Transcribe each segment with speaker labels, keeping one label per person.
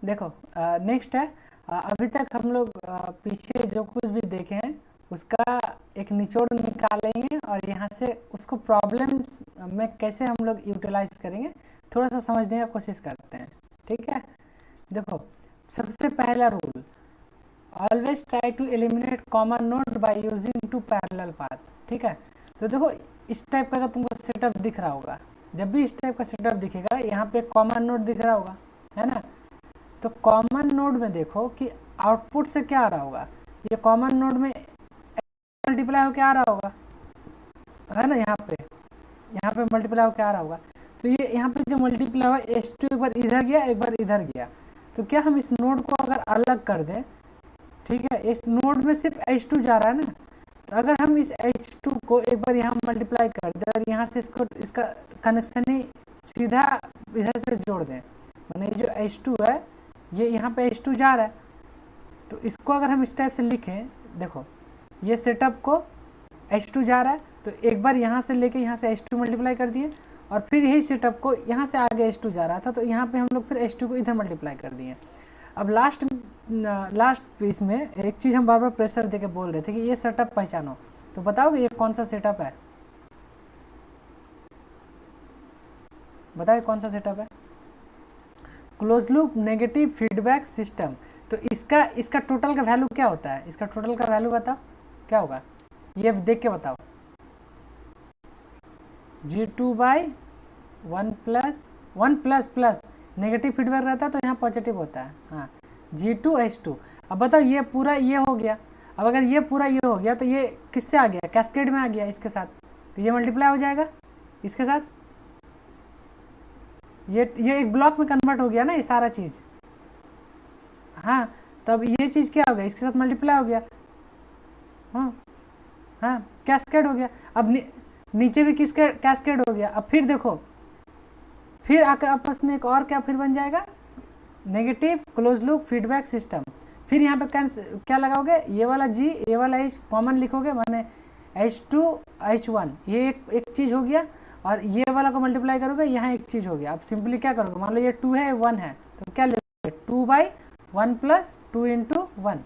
Speaker 1: देखो नेक्स्ट है, अभी तक हम लोग पीछे जो कुछ भी देखे हैं उसका एक निचोड़ निकालेंगे और यहाँ से उसको प्रॉब्लम में कैसे हम लोग यूटिलाइज करेंगे थोड़ा सा समझने का कोशिश करते हैं। ठीक है, देखो सबसे पहला rule, always try to eliminate common node by using two parallel path. ठीक है, तो देखो इस टाइप का अगर तुमको सेटअप दिख रहा होगा, जब भी इस टाइप का सेटअप दिखेगा यहाँ पे कॉमन नोड दिख रहा होगा, है ना। तो कॉमन नोड में देखो कि आउटपुट से क्या आ रहा होगा, ये कॉमन नोड में मल्टीप्लाई होकर आ रहा होगा, है ना। यहाँ पे मल्टीप्लाई होकर आ रहा होगा। तो ये यहाँ पे जो मल्टीप्लाई हुआ H2 एक बार इधर गया एक बार इधर गया, तो क्या हम इस नोड को अगर अलग कर दें, ठीक है, इस नोड में सिर्फ H2 जा रहा है ना, तो अगर हम इस H2 को एक बार यहाँ मल्टीप्लाई कर दें और यहाँ से इसका कनेक्शन ही सीधा इधर से जोड़ दें, माने जो H2 है ये यहाँ पे H2 जा रहा है, तो इसको अगर हम इस टाइप से लिखें, देखो ये सेटअप को H2 जा रहा है, तो एक बार यहाँ से लेके यहाँ से H2 मल्टीप्लाई कर दिए और फिर यही सेटअप को यहाँ से आगे H2 जा रहा था, तो यहाँ पे हम लोग फिर H2 को इधर मल्टीप्लाई कर दिए। अब लास्ट पीस में एक चीज़ हम बार बार प्रेशर देके बोल रहे थे कि ये सेटअप पहचानो, तो बताओगे ये कौन सा सेटअप है, बताओ कौन सा सेटअप है? Close loop negative feedback system. तो इसका टोटल का वैल्यू क्या होता है, इसका टोटल का वैल्यू बताओ क्या होगा, ये देख के बताओ। G2 by 1 plus negative feedback रहता है तो यहाँ पॉजिटिव होता है, हाँ G2 H2। अब बताओ ये पूरा ये हो गया, अब अगर ये पूरा ये हो गया तो ये किससे आ गया, कैस्केड में आ गया इसके साथ, तो ये मल्टीप्लाई हो जाएगा इसके साथ, ये एक ब्लॉक में कन्वर्ट हो गया ना ये सारा चीज़, हाँ। तो अब ये चीज़ क्या हो गया, इसके साथ मल्टीप्लाई हो गया, हाँ कैस्केड हो गया। अब नीचे भी किसके कैस्केड हो गया। अब फिर देखो फिर आकर आपस में एक और क्या फिर बन जाएगा, negative close loop feedback system. फिर यहाँ पे क्या लगाओगे, ये वाला G ये वाला H कॉमन लिखोगे, माने H2 H1 ये एक चीज़ हो गया, और ये वाला को मल्टीप्लाई करोगे यहाँ एक चीज़ हो गया। अब सिंपली क्या करोगे, मान लो ये 2 है 1 है, तो क्या लिखोगे 2 बाई 1 प्लस 2 इंटू 1,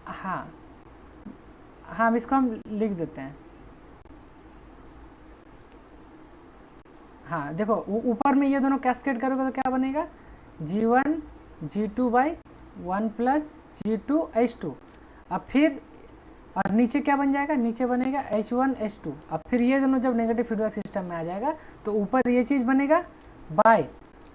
Speaker 1: हाँ हम इसको हम लिख देते हैं, हाँ देखो ऊपर में ये दोनों कैस्केड करोगे तो क्या बनेगा, G1 G2 by 1 plus G2 H2। अब फिर और नीचे क्या बन जाएगा, नीचे बनेगा H1 H2। अब फिर ये दोनों जब नेगेटिव फीडबैक सिस्टम में आ जाएगा तो ऊपर ये चीज़ बनेगा बाय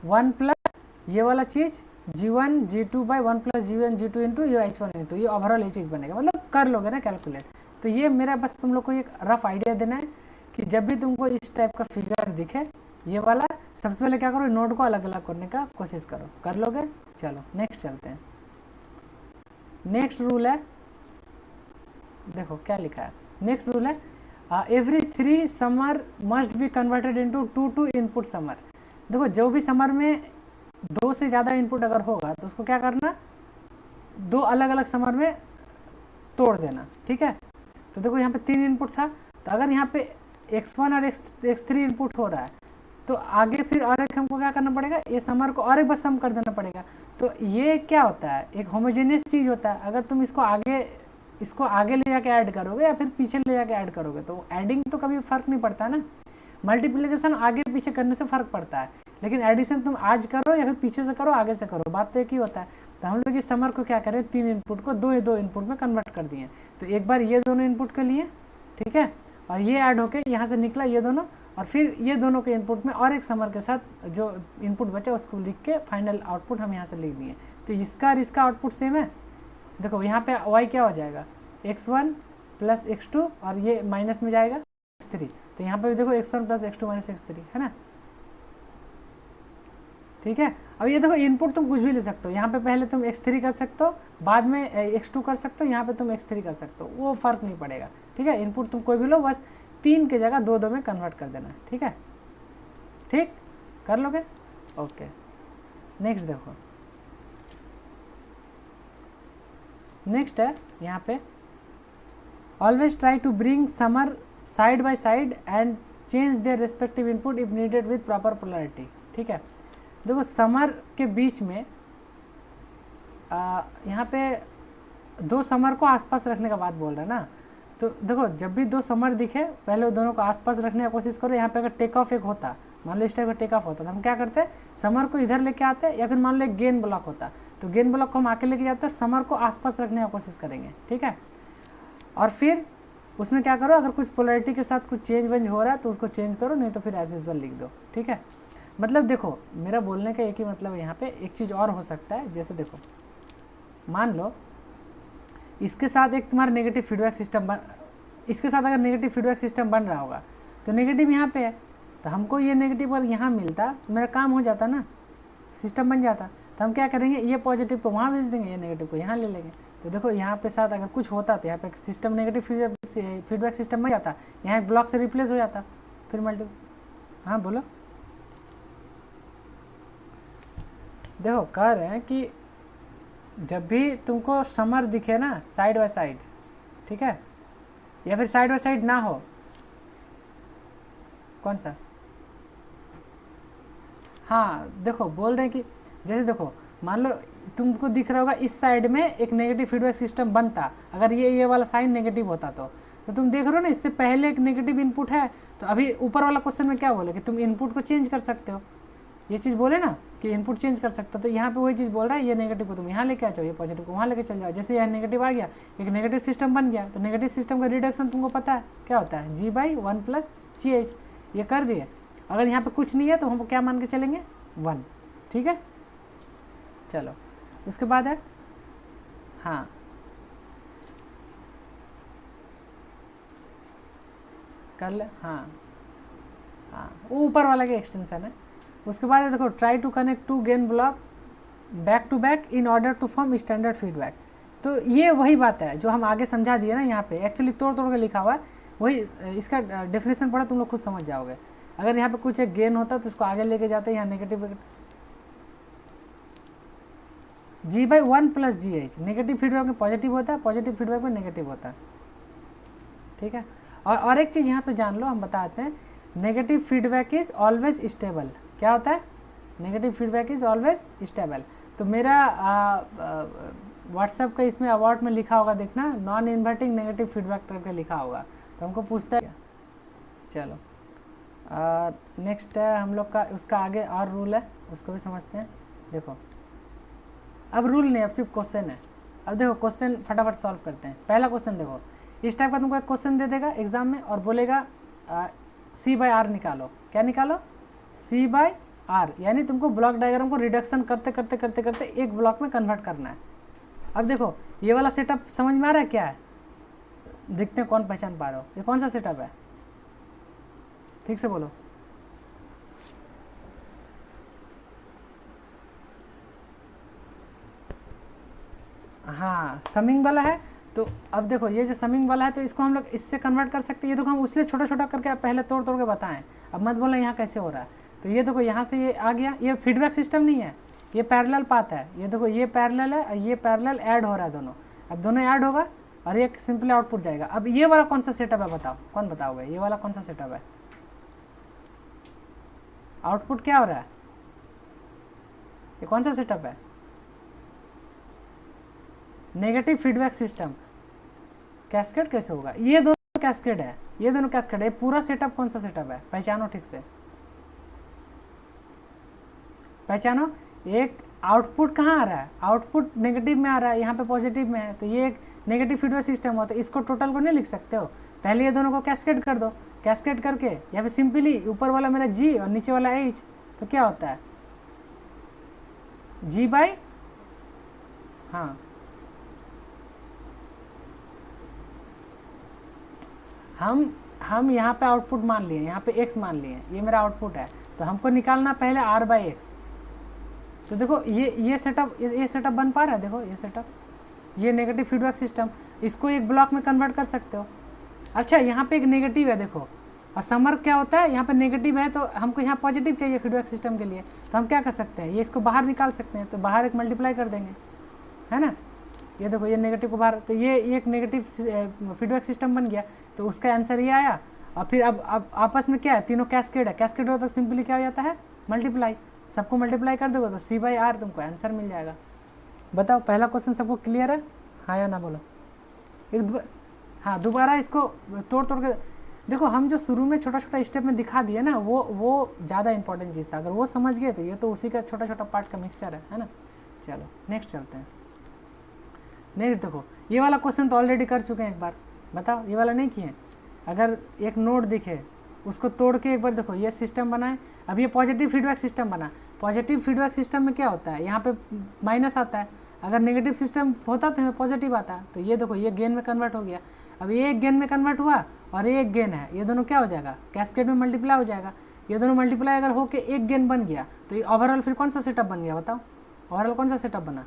Speaker 1: 1 प्लस ये वाला चीज़ G1 G2 by 1 plus G1 G2 into ये H1 इंटू ये ओवरऑल ये चीज़ बनेगा, मतलब कर लोगे ना कैलकुलेट। तो ये मेरा बस तुम लोग को एक रफ आइडिया देना है कि जब भी तुमको इस टाइप का फिगर दिखे ये वाला, सबसे पहले क्या करो, नोड को अलग अलग करने का कोशिश करो, कर लोगे। चलो नेक्स्ट चलते हैं। नेक्स्ट रूल है, देखो क्या लिखा है, नेक्स्ट रूल है every 3 summer must be converted into 2 input summer. देखो जो भी समर में 2 से ज़्यादा इनपुट अगर होगा तो उसको क्या करना, 2 अलग अलग समर में तोड़ देना, ठीक है। तो देखो यहाँ पे 3 इनपुट था, तो अगर यहाँ पे x1 और x3 इनपुट हो रहा है तो आगे फिर और एक हमको क्या करना पड़ेगा, ये समर को और एक बार सम कर देना पड़ेगा। तो ये क्या होता है, एक होमोजेनियस चीज़ होता है। अगर तुम इसको आगे ले जाके ऐड करोगे या फिर पीछे ले जाके ऐड करोगे तो एडिंग तो कभी फ़र्क नहीं पड़ता ना, मल्टीप्लिकेशन आगे पीछे करने से फ़र्क पड़ता है, लेकिन एडिशन तुम आज करो या फिर पीछे से करो आगे से करो, बात तो एक ही होता है। तो हम लोग इस समर को क्या करें, 3 इनपुट को 2 इनपुट में कन्वर्ट कर दिए। तो एक बार ये दोनों इनपुट के लिए, ठीक है, और ये ऐड होके यहाँ से निकला ये दोनों, और फिर ये दोनों के इनपुट में और एक समर के साथ जो इनपुट बचा उसको लिख के फाइनल आउटपुट हम यहाँ से लिख दिए। तो इसका और इसका आउटपुट सेम है। देखो यहाँ पे y क्या हो जाएगा, x1 प्लस x2 और ये माइनस में जाएगा x3। तो यहाँ पे भी देखो x1 plus x2 minus x3 है ना, ठीक है। अब ये देखो इनपुट तुम कुछ भी ले सकते हो, यहाँ पे पहले तुम x3 कर सकते हो, बाद में x2 कर सकते हो, यहाँ पे तुम x3 कर सकते हो, वो फ़र्क नहीं पड़ेगा, ठीक है। इनपुट तुम कोई भी लो, बस 3 की जगह 2 में कन्वर्ट कर देना, ठीक है। ठीक कर लोगे, ओके। नेक्स्ट देखो, नेक्स्ट है यहाँ पे always try to bring summer side by side and change their respective input if needed with proper polarity, ठीक है। देखो समर के बीच में यहाँ पे 2 समर को आसपास रखने का बात बोल रहा है ना। तो देखो जब भी 2 समर दिखे पहले वो दोनों को आसपास रखने की कोशिश करो। यहाँ पे अगर टेक ऑफ एक होता, मान लो इस टाइप का टेक ऑफ होता तो हम क्या करते हैं, समर को इधर लेके आते हैं, या फिर मान लो एक गेन ब्लॉक होता तो गेन ब्लॉक को हम आके लेके जाते हैं, समर को आसपास रखने की कोशिश करेंगे, ठीक है। और फिर उसमें क्या करो, अगर कुछ पोलैरिटी के साथ कुछ चेंज वेंज हो रहा है तो उसको चेंज करो, नहीं तो फिर एज यूजुअल लिख दो, ठीक है। मतलब देखो मेरा बोलने का एक ही मतलब है, यहाँ पे एक चीज़ और हो सकता है। जैसे देखो मान लो इसके साथ एक तुम्हारा नेगेटिव फीडबैक सिस्टम इसके साथ अगर नेगेटिव फीडबैक सिस्टम बन रहा होगा तो नेगेटिव यहाँ पे है, तो हमको ये नेगेटिव अगर यहाँ मिलता तो मेरा काम हो जाता ना, सिस्टम बन जाता। तो हम क्या करेंगे, ये पॉजिटिव को वहाँ भेज देंगे, ये नेगेटिव को यहाँ ले लेंगे। तो देखो यहाँ पे साथ अगर कुछ होता तो यहाँ पे सिस्टम नेगेटिव फीडबैक सिस्टम बन जाता, यहाँ एक ब्लॉक से रिप्लेस हो जाता, फिर मल्टी। हाँ बोलो। देखो कह रहे हैं कि जब भी तुमको समर दिखे ना साइड बाय साइड, ठीक है, या फिर साइड बाय साइड ना हो, कौन सा, हाँ देखो बोल रहे हैं कि जैसे देखो मान लो तुमको दिख रहा होगा इस साइड में एक नेगेटिव फीडबैक सिस्टम बनता, अगर ये वाला साइन नेगेटिव होता तो तुम देख रहे हो ना इससे पहले एक नेगेटिव इनपुट है, तो अभी ऊपर वाला क्वेश्चन में क्या बोले कि तुम इनपुट को चेंज कर सकते हो, ये चीज़ बोले ना कि इनपुट चेंज कर सकते हो। तो यहाँ पे वही चीज़ बोल रहा है, ये नेगेटिव को तुम यहाँ लेके आ जाओ, ये पॉजिटिव को वहाँ लेके चल जाओ। जैसे यहाँ नेगेटिव आ गया, एक नेगेटिव सिस्टम बन गया, तो नेगेटिव सिस्टम का रिडक्शन तुमको पता है क्या होता है, G/1 + GH, ये कर दिए। अगर यहाँ पे कुछ नहीं है तो हम क्या मान के चलेंगे, 1, ठीक है। चलो उसके बाद है, हाँ कर ले, हाँ वो ऊपर वाला का एक्सटेंशन है। उसके बाद देखो try to connect 2 gain block back to back in order to form standard feedback. तो ये वही बात है जो हम आगे समझा दिए ना, यहाँ पे एक्चुअली तोड़ तोड़ के लिखा हुआ है, वही इसका डेफिनेशन पढ़ा तुम लोग खुद समझ जाओगे। अगर यहाँ पे कुछ एक गेन होता तो इसको आगे लेके जाते हैं, यहाँ negative G/1 + GH, negative feedback में पॉजिटिव होता है, पॉजिटिव फीडबैक में नेगेटिव होता है, ठीक है। और एक चीज़ यहाँ पे जान लो, हम बताते हैं, negative feedback is always stable. क्या होता है, negative feedback is always stable. तो मेरा व्हाट्सएप का इसमें अवार्ड में लिखा होगा, देखना, नॉन इन्वर्टिंग नेगेटिव फीडबैक करके लिखा होगा, तो हमको पूछता है। चलो नेक्स्ट है हम लोग का, उसका आगे और रूल है, उसको भी समझते हैं। देखो अब रूल नहीं, अब सिर्फ क्वेश्चन है। अब देखो क्वेश्चन फटाफट सॉल्व करते हैं। पहला क्वेश्चन देखो, इस टाइप का तुमको एक क्वेश्चन दे देगा एग्जाम में और बोलेगा C/R निकालो। क्या निकालो, C/R, यानी तुमको ब्लॉक डायग्राम को रिडक्शन करते करते करते करते एक ब्लॉक में कन्वर्ट करना है। अब देखो ये वाला सेटअप समझ में आ रहा है क्या है, देखते हैं कौन पहचान पा रहे हो, ये कौन सा सेटअप है, ठीक से बोलो। हाँ समिंग वाला है। तो अब देखो ये जो समिंग वाला है तो इसको हम लोग इससे कन्वर्ट कर सकते हैं। ये देखो हम उसलिए छोटा छोटा करके पहले तोड़ तोड़ के बताएं, अब मत बोलना यहाँ कैसे हो रहा है। तो ये देखो यहाँ से ये आ गया, ये फीडबैक सिस्टम नहीं है, ये पैरेलल पाथ है। ये देखो ये पैरेलल है, ये पैरेलल ऐड हो रहा है दोनों। अब दोनों ऐड होगा और एक सिंपली आउटपुट जाएगा। अब ये वाला कौन सा सेटअप है, बताओ कौन बताओगे, ये वाला कौन सा सेटअप है, आउटपुट क्या हो रहा है, ये कौन सा सेटअप है, नेगेटिव फीडबैक सिस्टम। कैस्केड कैसे होगा, ये दोनों कैस्केड है, ये दोनों कैस्केड है। पूरा सेटअप कौन सा सेटअप है, पहचानो ठीक से, पहचानो। एक आउटपुट कहाँ आ रहा है, आउटपुट नेगेटिव में आ रहा है, यहाँ पे पॉजिटिव में है, तो ये एक नेगेटिव फीडबैक सिस्टम होता है। इसको टोटल को नहीं लिख सकते हो, पहले ये दोनों को कैस्केड कर दो। कैस्केड करके यहाँ पे सिंपली ऊपर वाला मेरा G और नीचे वाला H, तो क्या होता है G/, हाँ हम यहाँ पे आउटपुट मान लिए, यहाँ पे x मान लिए, ये मेरा आउटपुट है, तो हमको निकालना पहले R/x। तो देखो ये सेटअप बन पा रहा है, देखो ये सेटअप, ये नेगेटिव फीडबैक सिस्टम, इसको एक ब्लॉक में कन्वर्ट कर सकते हो। अच्छा यहाँ पे एक नेगेटिव है देखो, और समर क्या होता है, यहाँ पे नेगेटिव है तो हमको यहाँ पॉजिटिव चाहिए फीडबैक सिस्टम के लिए, तो हम क्या कर सकते हैं, ये इसको बाहर निकाल सकते हैं, तो बाहर एक मल्टीप्लाई कर देंगे, है ना। ये देखो ये नेगेटिव को बाहर, तो ये एक नेगेटिव फीडबैक सिस्टम बन गया, तो उसका आंसर ये आया। और फिर अब आपस में क्या है, तीनों कैस्केड है, कैस्केड हो तो सिंपली क्या हो जाता है, मल्टीप्लाई। सबको मल्टीप्लाई कर दोगे तो C/R तुमको आंसर मिल जाएगा। बताओ पहला क्वेश्चन सबको क्लियर है, हाँ या ना बोलो। हाँ दोबारा इसको तोड़ तोड़ के देखो। हम जो शुरू में छोटा छोटा स्टेप में दिखा दिए ना, वो ज़्यादा इंपॉर्टेंट चीज़ था। अगर वो समझ गए तो ये तो उसी का छोटा छोटा पार्ट का मिक्सचर है ना। चलो नेक्स्ट चलते हैं। नेक्स्ट देखो, ये वाला क्वेश्चन तो ऑलरेडी कर चुके हैं एक बार। बताओ ये वाला नहीं किए। अगर एक नोड दिखे उसको तोड़ के एक बार देखो, ये सिस्टम बनाए। अब ये पॉजिटिव फीडबैक सिस्टम बना। पॉजिटिव फीडबैक सिस्टम में क्या होता है, यहाँ पे माइनस आता है। अगर नेगेटिव सिस्टम होता तो हमें पॉजिटिव आता। तो ये देखो ये गेन में कन्वर्ट हो गया। अब ये एक गेन में कन्वर्ट हुआ और ये एक गेन है, ये दोनों क्या हो जाएगा, कैस्केड में मल्टीप्लाई हो जाएगा। ये दोनों मल्टीप्लाई अगर होके एक गेन बन गया तो ये ओवरऑल फिर कौन सा सेटअप बन गया, बताओ ओवरऑल कौन सा सेटअप बना,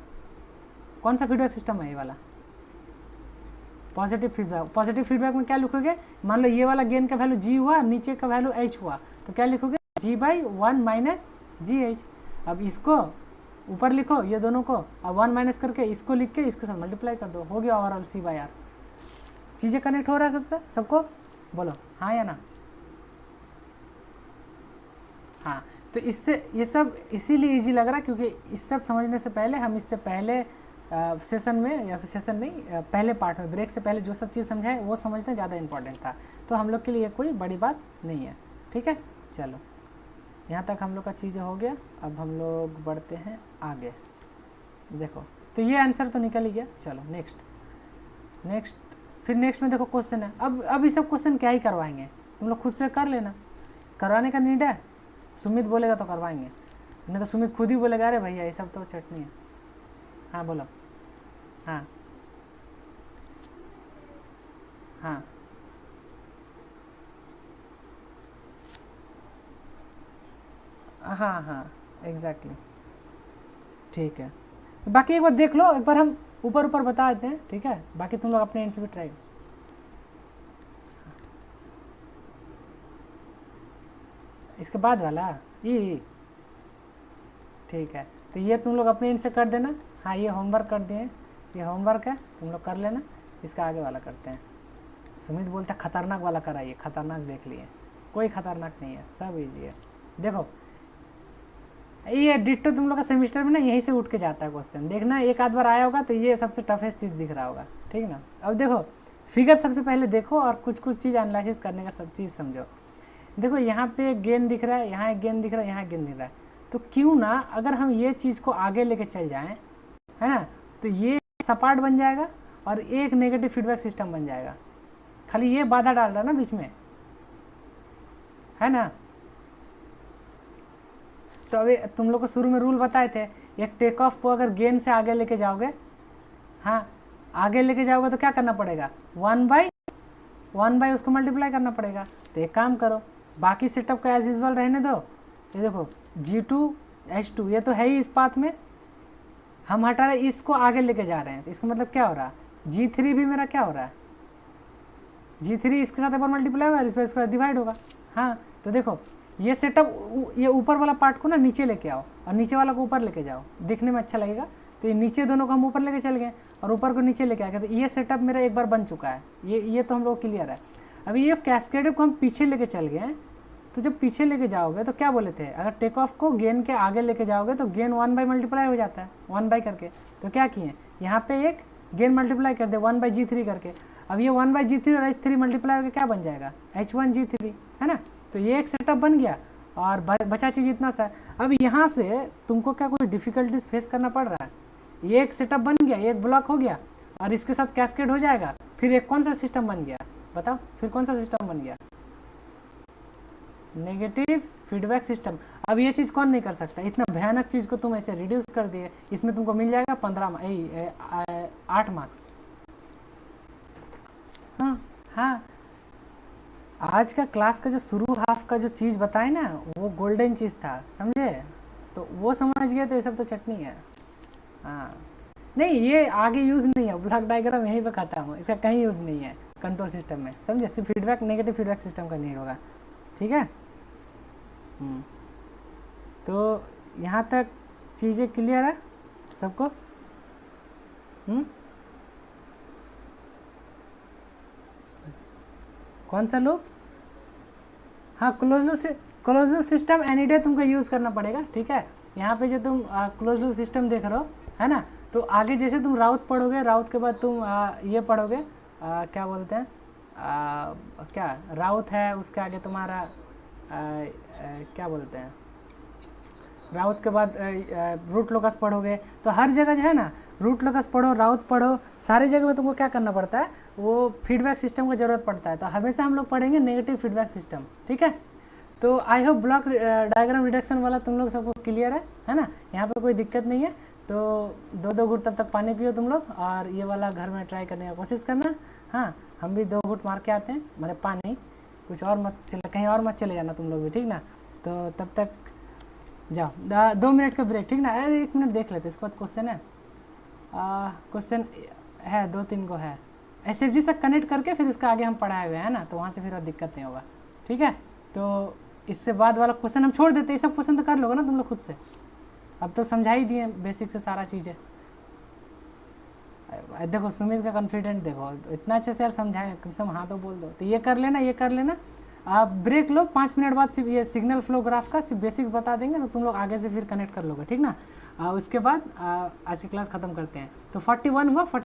Speaker 1: कौन सा फीडबैक सिस्टम है ये वाला, पॉजिटिव फीडबैक। पॉजिटिव फीडबैक में क्या लिखोगे, मान लो ये वाला गेन का वैल्यू जी हुआ, नीचे का वैल्यू एच हुआ, तो क्या लिखोगे G/1 माइनस GH। अब इसको ऊपर लिखो ये दोनों को, अब 1 माइनस करके इसको लिख के इसके साथ मल्टीप्लाई कर दो, हो गया ओवरऑल C/R। चीज़ें कनेक्ट हो रहा है सबसे, सबको बोलो हाँ या ना। हाँ तो इससे ये सब इसीलिए इजी लग रहा है क्योंकि इस सब समझने से पहले हम इससे पहले सेशन में, या फिर सेशन नहीं पहले पार्ट में ब्रेक से पहले जो सब चीज़ समझाए वो समझना ज़्यादा इंपॉर्टेंट था। तो हम लोग के लिए कोई बड़ी बात नहीं है, ठीक है। चलो यहाँ तक हम लोग का चीज़ें हो गया। अब हम लोग बढ़ते हैं आगे। देखो तो ये आंसर तो निकल ही गया। चलो नेक्स्ट फिर नेक्स्ट में देखो क्वेश्चन है। अब ये सब क्वेश्चन क्या ही करवाएंगे, तुम लोग खुद से कर लेना, करवाने का नीड है। सुमित बोलेगा तो करवाएंगे, नहीं तो सुमित खुद ही बोलेगा अरे भैया ये सब तो चटनी है। हाँ बोलो। हाँ हाँ हाँ हाँ एग्जैक्टली, ठीक है। बाकी एक बार देख लो, एक बार हम ऊपर ऊपर बता देते हैं, ठीक है। बाकी तुम लोग अपने एंड से भी ट्राई। इसके बाद वाला ये ठीक है, तो ये तुम लोग अपने एंड से कर देना। हाँ ये होमवर्क कर दिए, ये होमवर्क है, तुम लोग कर लेना। इसका आगे वाला करते हैं। सुमित बोलता है खतरनाक वाला कराइए, खतरनाक देख लिए, कोई खतरनाक नहीं है, सब इजी है। देखो ये डिट्टो तुम लोग का सेमिस्टर में ना यहीं से उठ के जाता है क्वेश्चन, देखना एक आध बार आया होगा तो ये सबसे टफेस्ट चीज़ दिख रहा होगा, ठीक ना। अब देखो फिगर सबसे पहले देखो और कुछ कुछ चीज़ एनालिसिस करने का सब चीज़ समझो। देखो यहाँ पे एक गेन दिख रहा है, यहाँ एक गेन दिख रहा है, यहाँ एक गेन दिख रहा है, तो क्यों ना अगर हम ये चीज़ को आगे लेके चल जाएं, है ना, तो ये सपाट बन जाएगा और एक नेगेटिव फीडबैक सिस्टम बन जाएगा। खाली ये बाधा डाल रहा है ना बीच में, है ना। तो अभी तुम लोग को शुरू में रूल बताए थे, एक टेक ऑफ को अगर गेन से आगे लेके जाओगे, हाँ आगे लेके जाओगे तो क्या करना पड़ेगा, 1/1 उसको मल्टीप्लाई करना पड़ेगा। तो एक काम करो, बाकी सेटअप का एज यूजल रहने दो। ये देखो G2H2 ये तो है ही इस पाथ में, हम हटा रहे इसको आगे लेके जा रहे हैं, तो इसका मतलब क्या हो रहा है, G3 भी मेरा क्या हो रहा है, G3 इसके साथ एक बार मल्टीप्लाई होगा, इस पर इसका डिवाइड होगा। हाँ तो देखो ये सेटअप, ये ऊपर वाला पार्ट को ना नीचे लेके आओ और नीचे वाला को ऊपर लेके जाओ, देखने में अच्छा लगेगा। तो ये नीचे दोनों को हम ऊपर लेके चल गए और ऊपर को नीचे लेके आ गए, तो ये सेटअप मेरा एक बार बन चुका है। ये तो हम लोग क्लियर है। अभी ये कैस्केड को हम पीछे लेके चल गए, तो जब पीछे लेके जाओगे तो क्या बोले थे, अगर टेक ऑफ को गेन के आगे लेके जाओगे तो गेन 1 मल्टीप्लाई हो जाता है 1 करके। तो क्या किए, यहाँ पे एक गेन मल्टीप्लाई कर दे 1/G3 करके। अब ये 1/G3 और H3 मल्टीप्लाई होकर क्या बन जाएगा, H1G3, है ना। तो ये एक सेटअप बन गया और बचा चीज़ इतना सा। अब यहाँ से तुमको क्या कोई डिफिकल्टीज फेस करना पड़ रहा है, ये एक सेटअप बन गया, एक ब्लॉक हो गया और इसके साथ कैस्केड हो जाएगा। फिर एक कौन सा सिस्टम बन गया, बताओ फिर कौन सा सिस्टम बन गया, नेगेटिव फीडबैक सिस्टम। अब ये चीज़ कौन नहीं कर सकता, इतना भयानक चीज़ को तुम ऐसे रिड्यूस कर दिए, इसमें तुमको मिल जाएगा 8 मार्क्स। हाँ हाँ आज का क्लास का जो शुरू हाफ का जो चीज़ बताए ना वो गोल्डन चीज़ था, समझे। तो वो समझ गए तो ये सब तो चटनी है। हाँ नहीं ये आगे यूज़ नहीं है, ब्लॉक डायग्राम यहीं पे खत्म हो, इसका कहीं यूज़ नहीं है कंट्रोल सिस्टम में, समझे। सिर्फ फीडबैक नेगेटिव फीडबैक सिस्टम का नीड होगा, ठीक है। तो यहाँ तक चीज़ें क्लियर है सबको। कौन सा लूप, हाँ close loop system any day तुमको यूज़ करना पड़ेगा, ठीक है। यहाँ पे जो तुम क्लोज लूप सिस्टम देख रहे हो है ना, तो आगे जैसे तुम राउथ पढ़ोगे, राउथ के बाद तुम ये पढ़ोगे क्या बोलते हैं क्या राउथ है, उसके आगे तुम्हारा क्या बोलते हैं राउथ के बाद रूट लोकस पढ़ोगे। तो हर जगह जो है ना रूट लोकस पढ़ो, राउथ पढ़ो, सारी जगह में तुमको क्या करना पड़ता है, वो फीडबैक सिस्टम का ज़रूरत पड़ता है। तो हमेशा हम लोग पढ़ेंगे नेगेटिव फीडबैक सिस्टम, ठीक है। तो I hope block diagram reduction वाला तुम लोग सबको क्लियर है ना, यहाँ पे कोई दिक्कत नहीं है। तो 2-2 घूंट तब तक पानी पियो तुम लोग, और ये वाला घर में ट्राई करने का कोशिश करना। हाँ, हम भी 2 घूंट मार के आते हैं, मैंने पानी, कुछ और मत चले, कहीं और मत चले जाना तुम लोग भी, ठीक ना। तो तब तक जाओ, 2 मिनट का ब्रेक, ठीक ना। 1 मिनट देख लेते, इसके बाद क्वेश्चन है, क्वेश्चन है 2-3 को है, SFG से कनेक्ट करके फिर उसका आगे हम पढ़ाए हुए हैं ना, तो वहाँ से फिर और दिक्कत नहीं होगा, ठीक है। तो इससे बाद वाला क्वेश्चन हम छोड़ देते, ये सब क्वेश्चन तो कर लोगे ना तुम लोग खुद से, अब तो समझा ही दिए बेसिक से सारा चीज़ें। देखो सुमित का कॉन्फिडेंट देखो, इतना अच्छे से यार समझाए, कम से कम हाँ तो बोल दो। तो ये कर लेना, ये कर लेना, आप ब्रेक लो, 5 मिनट बाद सिर्फ ये सिग्नल फ्लो ग्राफ का सिर्फ बेसिक्स बता देंगे, तो तुम लोग आगे से फिर कनेक्ट कर लोगे, ठीक ना। उसके बाद आज की क्लास ख़त्म करते हैं। तो 41 हुआ,